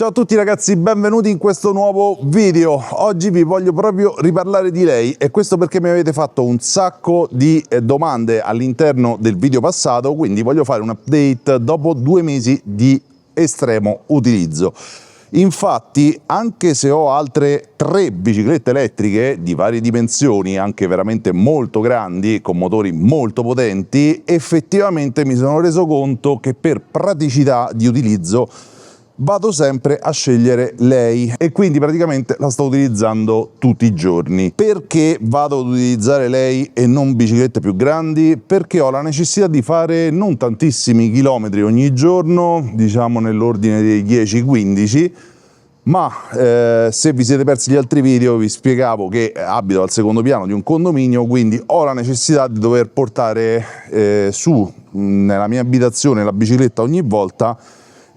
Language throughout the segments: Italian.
Ciao a tutti ragazzi, benvenuti in questo nuovo video. Oggi vi voglio proprio riparlare di lei e questo perché mi avete fatto un sacco di domande all'interno del video passato, quindi voglio fare un update dopo 2 mesi di estremo utilizzo. Infatti, anche se ho altre 3 biciclette elettriche di varie dimensioni, anche veramente molto grandi, con motori molto potenti, effettivamente mi sono reso conto che per praticità di utilizzo vado sempre a scegliere lei e quindi praticamente la sto utilizzando tutti i giorni. Perché vado ad utilizzare lei e non biciclette più grandi? Perché ho la necessità di fare non tantissimi chilometri ogni giorno, diciamo nell'ordine dei 10-15, ma se vi siete persi gli altri video vi spiegavo che abito al secondo piano di un condominio, quindi ho la necessità di dover portare su nella mia abitazione la bicicletta ogni volta.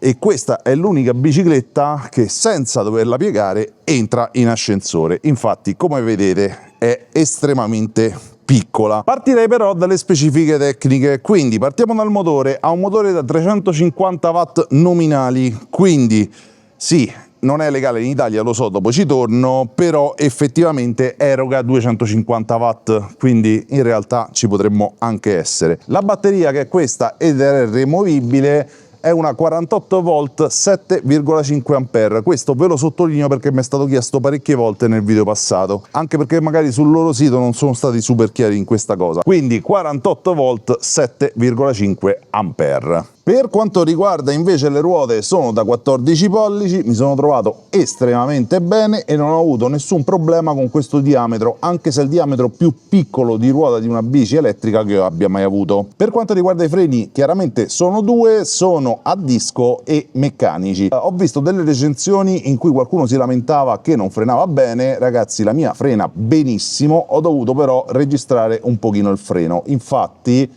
E questa è l'unica bicicletta che senza doverla piegare entra in ascensore. Infatti, come vedete, è estremamente piccola. Partirei però dalle specifiche tecniche, quindi partiamo dal motore. Ha un motore da 350 watt nominali, quindi sì, non è legale in Italia, lo so, dopo ci torno, però effettivamente eroga 250 watt, quindi in realtà ci potremmo anche essere. La batteria, che è questa ed è removibile, è una 48 volt 7,5 ampere. Questo ve lo sottolineo perché mi è stato chiesto parecchie volte nel video passato, anche perché magari sul loro sito non sono stati super chiari in questa cosa. Quindi 48 volt 7,5 ampere. Per quanto riguarda invece le ruote, sono da 14 pollici, mi sono trovato estremamente bene e non ho avuto nessun problema con questo diametro, anche se è il diametro più piccolo di ruota di una bici elettrica che io abbia mai avuto. Per quanto riguarda i freni, chiaramente sono 2, sono a disco e meccanici. Ho visto delle recensioni in cui qualcuno si lamentava che non frenava bene. Ragazzi, la mia frena benissimo, ho dovuto però registrare un pochino il freno. Infatti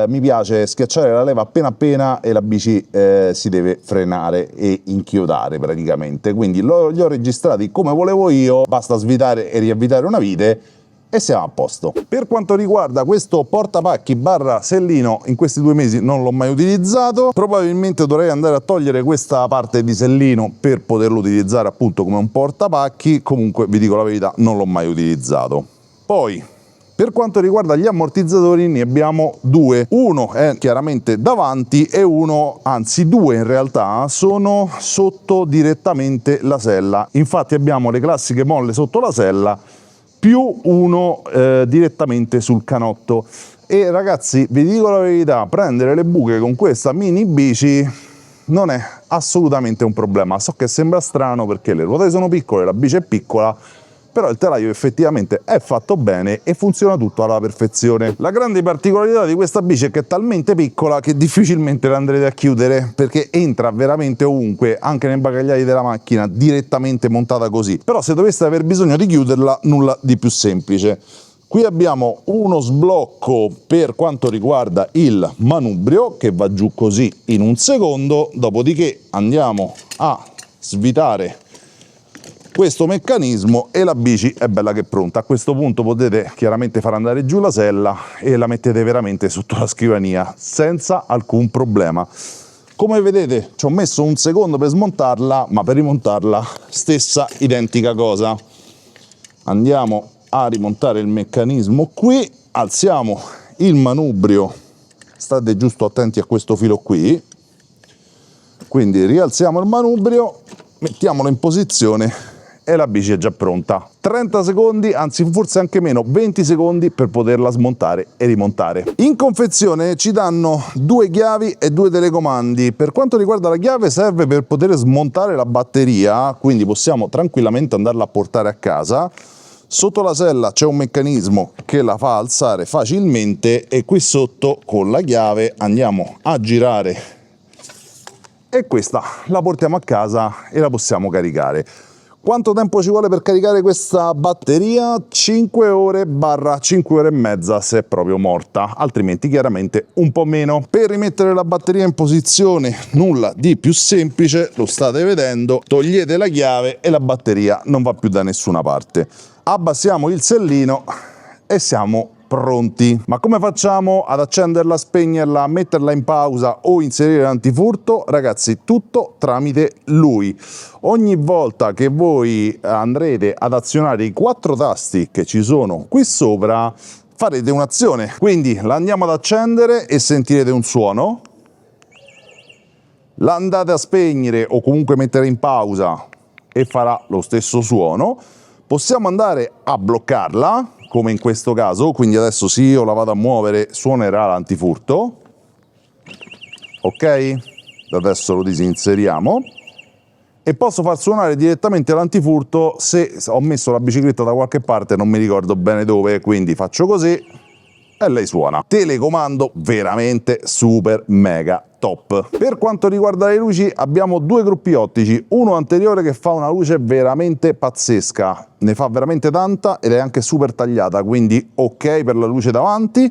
mi piace schiacciare la leva appena e la bici si deve frenare e inchiodare praticamente, quindi li ho registrati come volevo io, basta svitare e riavvitare una vite e siamo a posto. Per quanto riguarda questo portapacchi barra sellino, in questi 2 mesi non l'ho mai utilizzato, probabilmente dovrei andare a togliere questa parte di sellino per poterlo utilizzare appunto come un portapacchi. Comunque vi dico la verità, non l'ho mai utilizzato. Poi per quanto riguarda gli ammortizzatori ne abbiamo 2, uno è chiaramente davanti e uno, anzi 2 in realtà, sono sotto direttamente la sella. Infatti abbiamo le classiche molle sotto la sella più uno direttamente sul canotto. E ragazzi, vi dico la verità, prendere le buche con questa mini bici non è assolutamente un problema. So che sembra strano perché le ruote sono piccole, la bici è piccola, però il telaio effettivamente è fatto bene e funziona tutto alla perfezione. La grande particolarità di questa bici è che è talmente piccola che difficilmente la andrete a chiudere, perché entra veramente ovunque, anche nei bagagliai della macchina, direttamente montata così. Però se doveste aver bisogno di chiuderla, nulla di più semplice. Qui abbiamo uno sblocco per quanto riguarda il manubrio, che va giù così in un secondo, dopodiché andiamo a svitare questo meccanismo e la bici è bella che è pronta. A questo punto potete chiaramente far andare giù la sella e la mettete veramente sotto la scrivania senza alcun problema. Come vedete ci ho messo un secondo per smontarla, ma per rimontarla stessa identica cosa. Andiamo a rimontare il meccanismo qui, alziamo il manubrio, state giusto attenti a questo filo qui, quindi rialziamo il manubrio, mettiamolo in posizione e la bici è già pronta. 30 secondi, anzi forse anche meno, 20 secondi per poterla smontare e rimontare. In confezione ci danno 2 chiavi e 2 telecomandi. Per quanto riguarda la chiave serve per poter smontare la batteria, quindi possiamo tranquillamente andarla a portare a casa. Sotto la sella c'è un meccanismo che la fa alzare facilmente e qui sotto con la chiave andiamo a girare e questa la portiamo a casa e la possiamo caricare. Quanto tempo ci vuole per caricare questa batteria? 5 ore / 5 ore e mezza se è proprio morta, altrimenti chiaramente un po' meno. Per rimettere la batteria in posizione nulla di più semplice, lo state vedendo, togliete la chiave e la batteria non va più da nessuna parte. Abbassiamo il sellino e siamo pronti. Ma come facciamo ad accenderla, spegnerla, metterla in pausa o inserire l'antifurto? Ragazzi, tutto tramite lui. Ogni volta che voi andrete ad azionare i 4 tasti che ci sono qui sopra, farete un'azione. Quindi la andiamo ad accendere e sentirete un suono. La andate a spegnere o comunque mettere in pausa e farà lo stesso suono. Possiamo andare a bloccarla, come in questo caso, quindi adesso se io la vado a muovere suonerà l'antifurto. Ok? Adesso lo disinseriamo. E posso far suonare direttamente l'antifurto se ho messo la bicicletta da qualche parte, non mi ricordo bene dove, quindi faccio così e lei suona. Telecomando veramente super mega top. Per quanto riguarda le luci abbiamo 2 gruppi ottici, uno anteriore che fa una luce veramente pazzesca, ne fa veramente tanta ed è anche super tagliata, quindi ok per la luce davanti.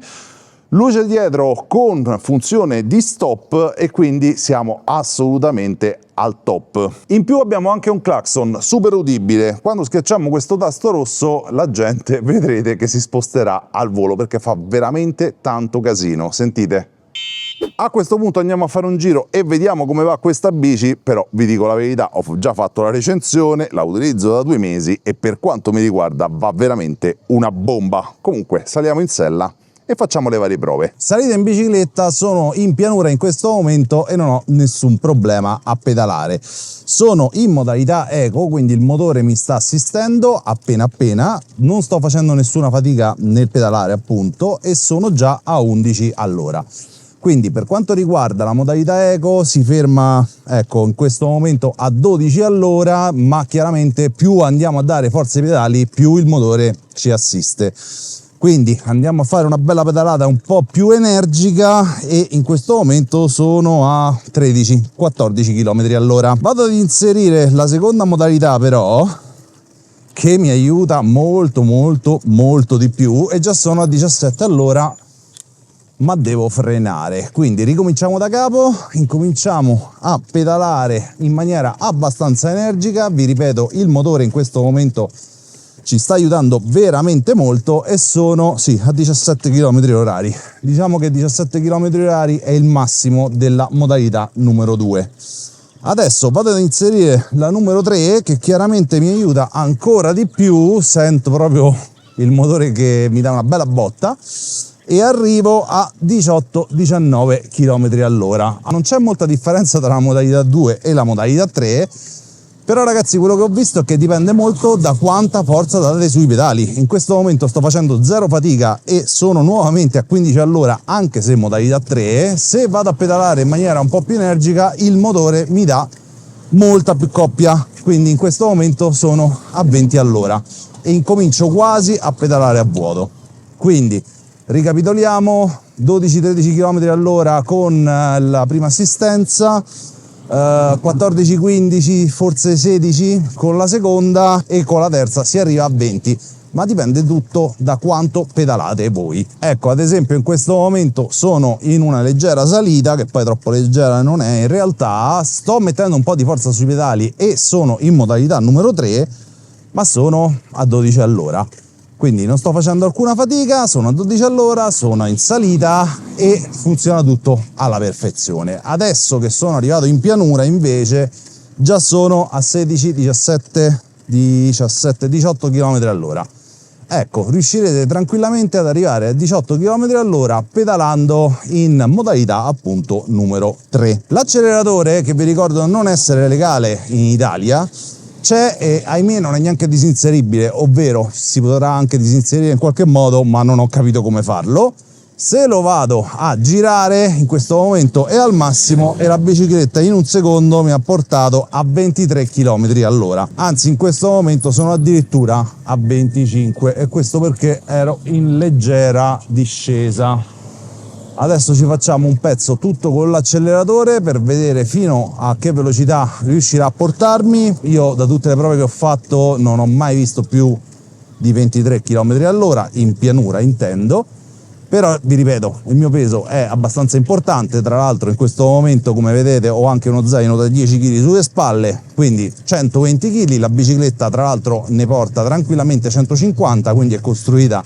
Luce dietro con funzione di stop e quindi siamo assolutamente al top. In più abbiamo anche un clacson super udibile. Quando schiacciamo questo tasto rosso la gente vedrete che si sposterà al volo perché fa veramente tanto casino. Sentite? A questo punto andiamo a fare un giro e vediamo come va questa bici, però vi dico la verità, ho già fatto la recensione, la utilizzo da 2 mesi e per quanto mi riguarda va veramente una bomba. Comunque saliamo in sella e facciamo le varie prove. Salita in bicicletta, sono in pianura in questo momento e non ho nessun problema a pedalare. Sono in modalità eco, quindi il motore mi sta assistendo appena appena, non sto facendo nessuna fatica nel pedalare appunto e sono già a 11 all'ora. Quindi per quanto riguarda la modalità eco si ferma, ecco, in questo momento a 12 all'ora, ma chiaramente più andiamo a dare forza ai pedali, più il motore ci assiste. Quindi andiamo a fare una bella pedalata un po' più energica e in questo momento sono a 13-14 km all'ora. Vado ad inserire la seconda modalità però, che mi aiuta molto di più, e già sono a 17 all'ora, ma devo frenare. Quindi ricominciamo da capo, incominciamo a pedalare in maniera abbastanza energica. Vi ripeto, il motore in questo momento ci sta aiutando veramente molto e sono sì a 17 km orari. Diciamo che 17 km orari è il massimo della modalità numero 2. Adesso vado ad inserire la numero 3 che chiaramente mi aiuta ancora di più, sento proprio il motore che mi dà una bella botta e arrivo a 18-19 km all'ora. Non c'è molta differenza tra la modalità 2 e la modalità 3, però ragazzi quello che ho visto è che dipende molto da quanta forza date sui pedali. In questo momento sto facendo zero fatica e sono nuovamente a 15 all'ora anche se modalità 3. Se vado a pedalare in maniera un po' più energica il motore mi dà molta più coppia, quindi in questo momento sono a 20 all'ora e incomincio quasi a pedalare a vuoto. Quindi ricapitoliamo: 12-13 km all'ora con la prima assistenza, 14-15, forse 16 con la seconda e con la terza si arriva a 20, ma dipende tutto da quanto pedalate voi. Ecco, ad esempio in questo momento sono in una leggera salita, che poi troppo leggera non è in realtà, sto mettendo un po' di forza sui pedali e sono in modalità numero 3, ma sono a 12 all'ora. Quindi non sto facendo alcuna fatica, sono a 12 all'ora, sono in salita e funziona tutto alla perfezione. Adesso che sono arrivato in pianura invece già sono a 16, 17, 18 km all'ora. Ecco, riuscirete tranquillamente ad arrivare a 18 km all'ora pedalando in modalità appunto numero 3. L'acceleratore, che vi ricordo non essere legale in Italia, c'è e ahimè non è neanche disinseribile, ovvero si potrà anche disinserire in qualche modo, ma non ho capito come farlo. Se lo vado a girare in questo momento è al massimo e la bicicletta in un secondo mi ha portato a 23 km all'ora, anzi in questo momento sono addirittura a 25, e questo perché ero in leggera discesa. Adesso ci facciamo un pezzo tutto con l'acceleratore per vedere fino a che velocità riuscirà a portarmi. Io da tutte le prove che ho fatto non ho mai visto più di 23 km all'ora, in pianura intendo, però vi ripeto il mio peso è abbastanza importante. Tra l'altro in questo momento, come vedete, ho anche uno zaino da 10 kg sulle spalle, quindi 120 kg. La bicicletta tra l'altro ne porta tranquillamente 150, quindi è costruita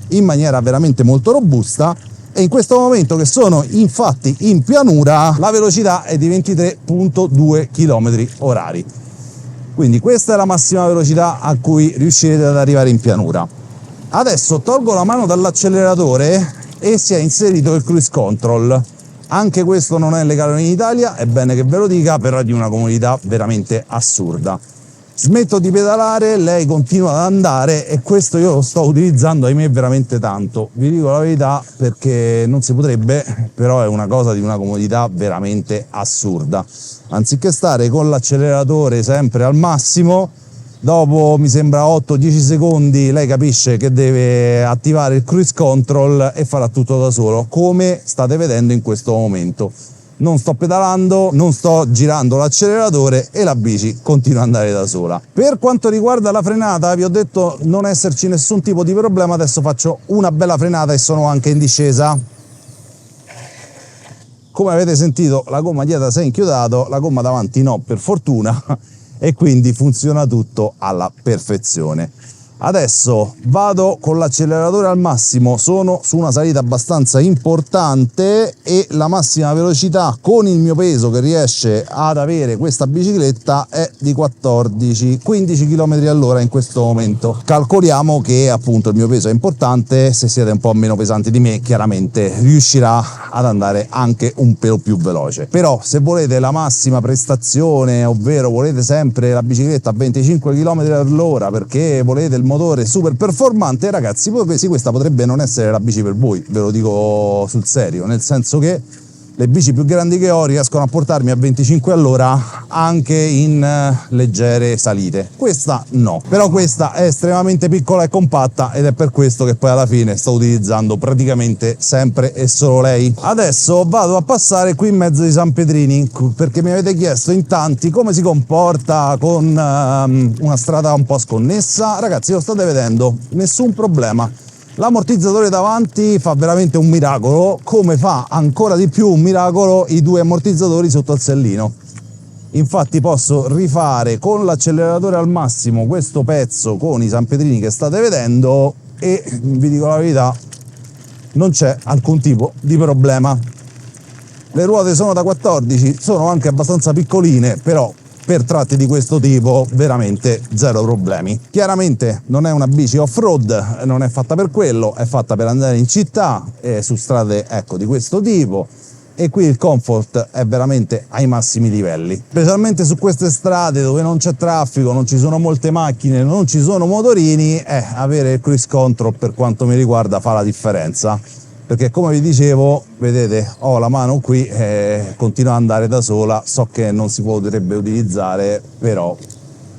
in maniera veramente molto robusta, e in questo momento che sono infatti in pianura la velocità è di 23,2 km orari. Quindi questa è la massima velocità a cui riuscirete ad arrivare in pianura. Adesso tolgo la mano dall'acceleratore e si è inserito il cruise control. Anche questo non è legale in Italia, è bene che ve lo dica, però è di una comodità veramente assurda. Smetto di pedalare, lei continua ad andare e questo io lo sto utilizzando, ahimè, veramente tanto. Vi dico la verità perché non si potrebbe, però è una cosa di una comodità veramente assurda. Anziché stare con l'acceleratore sempre al massimo, dopo mi sembra 8-10 secondi lei capisce che deve attivare il cruise control e farà tutto da solo, come state vedendo in questo momento. Non sto pedalando, non sto girando l'acceleratore e la bici continua ad andare da sola. Per quanto riguarda la frenata, vi ho detto non esserci nessun tipo di problema. Adesso faccio una bella frenata e sono anche in discesa. Come avete sentito, la gomma dietro si è inchiodato, la gomma davanti no, per fortuna, e quindi funziona tutto alla perfezione. Adesso vado con l'acceleratore al massimo, sono su una salita abbastanza importante e la massima velocità con il mio peso che riesce ad avere questa bicicletta è di 14-15 km all'ora in questo momento. Calcoliamo che appunto il mio peso è importante, se siete un po' meno pesanti di me chiaramente riuscirà ad andare anche un pelo più veloce. Però se volete la massima prestazione, ovvero volete sempre la bicicletta a 25 km all'ora perché volete il motore super performante, ragazzi, questa potrebbe non essere la bici per voi, ve lo dico sul serio, nel senso che le bici più grandi che ho riescono a portarmi a 25 all'ora anche in leggere salite. Questa no, però questa è estremamente piccola e compatta ed è per questo che poi alla fine sto utilizzando praticamente sempre e solo lei. Adesso vado a passare qui in mezzo di San Pedrini perché mi avete chiesto in tanti come si comporta con una strada un po' sconnessa. Ragazzi, lo state vedendo, nessun problema. L'ammortizzatore davanti fa veramente un miracolo, come fa ancora di più un miracolo i due ammortizzatori sotto al sellino. Infatti posso rifare con l'acceleratore al massimo questo pezzo con i San Pedrini che state vedendo e vi dico la verità, non c'è alcun tipo di problema. Le ruote sono da 14, sono anche abbastanza piccoline, però per tratti di questo tipo veramente zero problemi. Chiaramente non è una bici off-road, non è fatta per quello, è fatta per andare in città e su strade di questo tipo, e qui il comfort è veramente ai massimi livelli, specialmente su queste strade dove non c'è traffico, non ci sono molte macchine, non ci sono motorini, avere il cruise control per quanto mi riguarda fa la differenza. Perché come vi dicevo, vedete, ho la mano qui e continua ad andare da sola, so che non si potrebbe utilizzare, però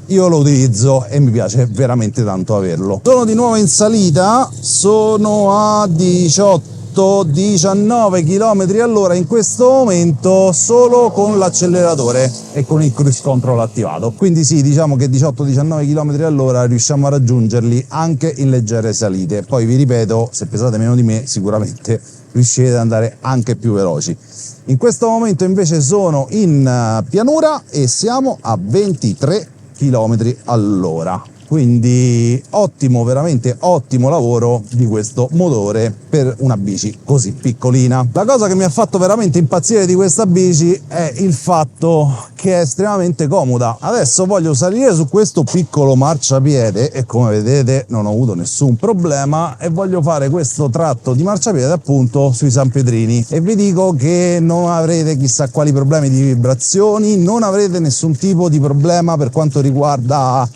io lo utilizzo e mi piace veramente tanto averlo. Sono di nuovo in salita, sono a 18-19 km all'ora in questo momento solo con l'acceleratore e con il cruise control attivato, quindi sì, diciamo che 18-19 km all'ora riusciamo a raggiungerli anche in leggere salite. Poi vi ripeto, se pesate meno di me sicuramente riuscirete ad andare anche più veloci. In questo momento invece sono in pianura e siamo a 23 km all'ora. Quindi ottimo, veramente ottimo lavoro di questo motore per una bici così piccolina. La cosa che mi ha fatto veramente impazzire di questa bici è il fatto che è estremamente comoda. Adesso voglio salire su questo piccolo marciapiede e come vedete non ho avuto nessun problema e voglio fare questo tratto di marciapiede appunto sui San Pedrini e vi dico che non avrete chissà quali problemi di vibrazioni, non avrete nessun tipo di problema per quanto riguarda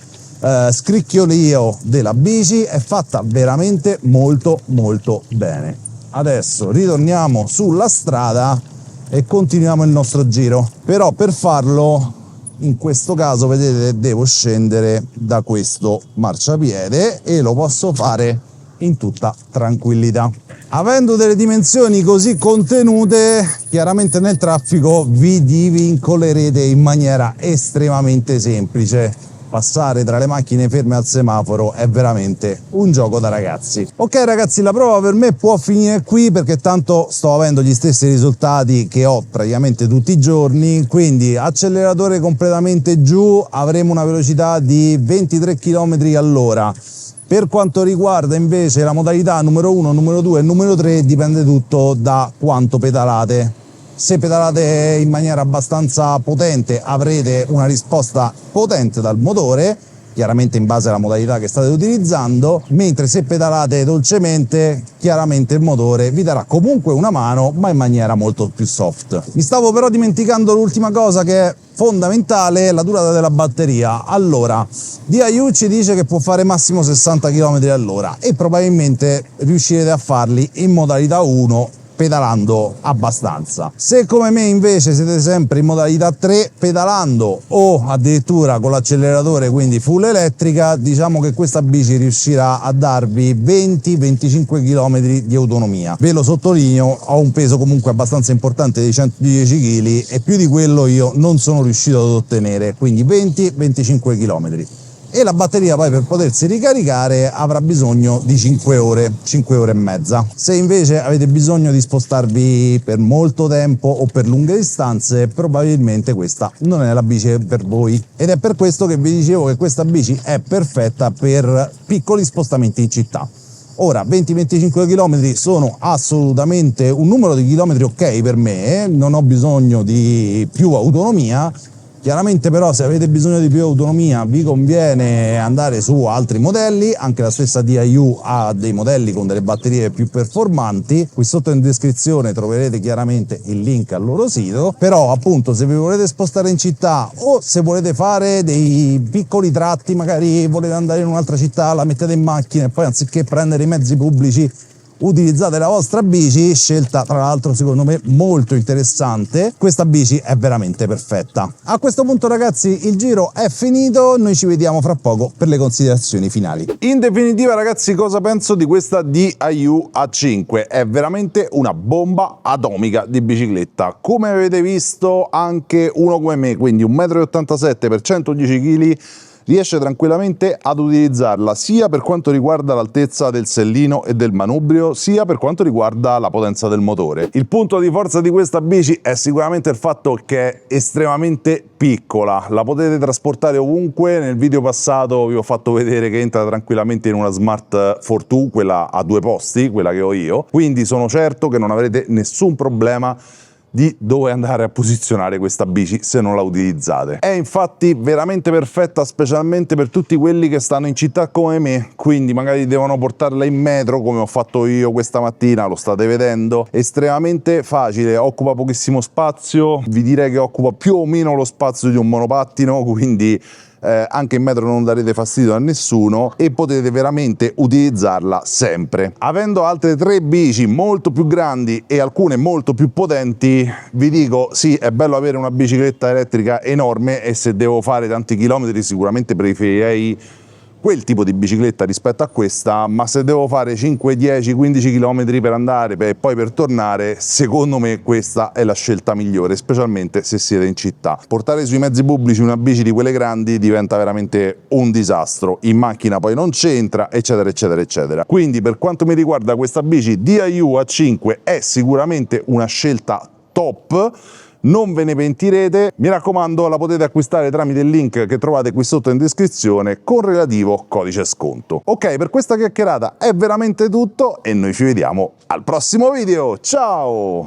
scricchiolio della bici, è fatta veramente molto bene. Adesso ritorniamo sulla strada e continuiamo il nostro giro, però per farlo in questo caso vedete devo scendere da questo marciapiede e lo posso fare in tutta tranquillità. Avendo delle dimensioni così contenute, chiaramente nel traffico vi divincolerete in maniera estremamente semplice. Passare tra le macchine ferme al semaforo è veramente un gioco da ragazzi. Ok ragazzi, la prova per me può finire qui perché tanto sto avendo gli stessi risultati che ho praticamente tutti i giorni, quindi acceleratore completamente giù, avremo una velocità di 23 km all'ora. Per quanto riguarda invece la modalità numero 1, numero 2 e numero 3 dipende tutto da quanto pedalate. Se pedalate in maniera abbastanza potente avrete una risposta potente dal motore, chiaramente in base alla modalità che state utilizzando, mentre se pedalate dolcemente chiaramente il motore vi darà comunque una mano ma in maniera molto più soft. Mi stavo però dimenticando l'ultima cosa che è fondamentale, la durata della batteria. Allora, DIU ci dice che può fare massimo 60 km all'ora e probabilmente riuscirete a farli in modalità 1 pedalando abbastanza. Se come me invece siete sempre in modalità 3 pedalando o addirittura con l'acceleratore, quindi full elettrica, diciamo che questa bici riuscirà a darvi 20-25 km di autonomia. Ve lo sottolineo, ho un peso comunque abbastanza importante di 110 kg e più di quello io non sono riuscito ad ottenere, quindi 20-25 km. E la batteria poi per potersi ricaricare avrà bisogno di 5 ore e mezza. Se invece avete bisogno di spostarvi per molto tempo o per lunghe distanze, probabilmente questa non è la bici per voi, ed è per questo che vi dicevo che questa bici è perfetta per piccoli spostamenti in città. Ora 20-25 km sono assolutamente un numero di chilometri ok per me, non ho bisogno di più autonomia. Chiaramente però se avete bisogno di più autonomia vi conviene andare su altri modelli, anche la stessa DIU ha dei modelli con delle batterie più performanti, qui sotto in descrizione troverete chiaramente il link al loro sito, però appunto se vi volete spostare in città o se volete fare dei piccoli tratti, magari volete andare in un'altra città, la mettete in macchina e poi anziché prendere i mezzi pubblici utilizzate la vostra bici, scelta tra l'altro secondo me molto interessante, questa bici è veramente perfetta. A questo punto ragazzi il giro è finito, noi ci vediamo fra poco per le considerazioni finali. In definitiva ragazzi, cosa penso di questa DIU A5? È veramente una bomba atomica di bicicletta. Come avete visto anche uno come me, quindi 1,87 m per 110 kg, riesce tranquillamente ad utilizzarla sia per quanto riguarda l'altezza del sellino e del manubrio, sia per quanto riguarda la potenza del motore. Il punto di forza di questa bici è sicuramente il fatto che è estremamente piccola, la potete trasportare ovunque. Nel video passato vi ho fatto vedere che entra tranquillamente in una Smart Fortwo, quella a 2 posti, quella che ho io, quindi sono certo che non avrete nessun problema di dove andare a posizionare questa bici se non la utilizzate. È infatti veramente perfetta specialmente per tutti quelli che stanno in città come me, quindi magari devono portarla in metro come ho fatto io questa mattina, lo state vedendo. Estremamente facile, occupa pochissimo spazio, vi direi che occupa più o meno lo spazio di un monopattino, quindi anche in metro non darete fastidio a nessuno e potete veramente utilizzarla sempre. Avendo altre 3 bici molto più grandi e alcune molto più potenti, vi dico sì, è bello avere una bicicletta elettrica enorme e se devo fare tanti chilometri sicuramente preferirei quel tipo di bicicletta rispetto a questa, ma se devo fare 5, 10, 15 km per andare e poi per tornare, secondo me questa è la scelta migliore, specialmente se siete in città. Portare sui mezzi pubblici una bici di quelle grandi diventa veramente un disastro, in macchina poi non c'entra, eccetera eccetera eccetera. Quindi per quanto mi riguarda questa bici DIU A5 è sicuramente una scelta top, non ve ne pentirete. Mi raccomando, la potete acquistare tramite il link che trovate qui sotto in descrizione con relativo codice sconto. Ok, per questa chiacchierata è veramente tutto e noi ci vediamo al prossimo video. Ciao!